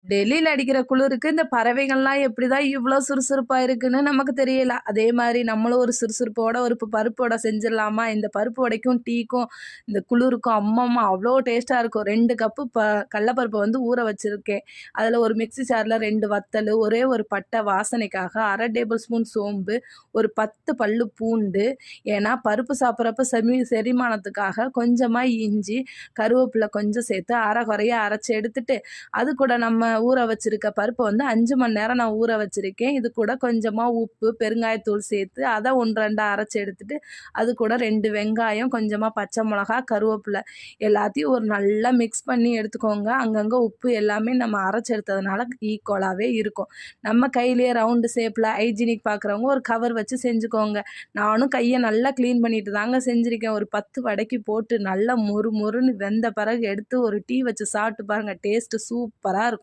டெல்லியில அடிக்கிற குளிருக்கு இந்த பறவைகள்லாம் எப்படிதான் இவ்ளோ சுறுசுறுப்பா இருக்குன்னு நமக்கு தெரியல. அதே மாரி நம்மளும் ஒரு சுறுசுறுப்போட ஒரு பருப்பு வடை செஞ்சிடலாமா? இந்த பருப்பு வடைக்கும், டீக்கும், இந்த குளிருக்கும் அம்மம்மா அவ்ளோ டேஸ்ட்டா இருக்கும். 2 கப்பு கடல பருப்ப வந்து ஊற வச்சிருக்கேன். அதில ஒரு மிக்ஸி ஜார்ல 2 வத்தலு, ஒரே ஒரு பட்டை வாசனைக்காக, 1/2 டேபிள் ஸ்பூன் சோம்பு, ஒரு 10 பல்லு பூண்டு, ஏன்னா பருப்பு சாப்பிடுறப்ப செரிமானத்துக்காக கொஞ்சமா இஞ்சி, கருவேப்பில கொஞ்சம் சேர்த்து அரைகுறையா அரைச்சு எடுத்துட்டு, அது கூட நம்ம ஊற வச்சிருக்க பருப்ப வந்து 5 மணி நேரம் நான் ஊற வச்சிருக்கேன். இது கூட கொஞ்சமா உப்பு, பெருங்காயத்தூள் சேர்த்து அத 1, 2ஆ அரைச்சு எடுத்துட்டு, அது கூட 2 வெங்காயம், கொஞ்சமா பச்சை மிளகா, கருவேப்பில எல்லாத்தையும் ஒரு நல்லா மிக்ஸ் பண்ணி எடுத்துக்கோங்க. அங்கங்க உப்பு எல்லாமே நம்ம அரைச்சு எடுத்ததுனால ஈக்குவலாவே இருக்கும். நம்ம கையிலேயே ரவுண்டு ஷேப்ல ஹைஜீனிக் பார்க்குறவங்க ஒரு கவர் வச்சு செஞ்சுக்கோங்க. நானும் கைய நல்லா கிளீன் பண்ணிட்டு தாங்க செஞ்சிருக்கேன். ஒரு 10 வடைக்கு போட்டு நல்லா மொறு மொறுன்னு வெந்த பிறகு எடுத்து ஒரு டீ வச்சு சாப்பிட்டு பாருங்க. டேஸ்ட்டு சூப்பரா இருக்கும்.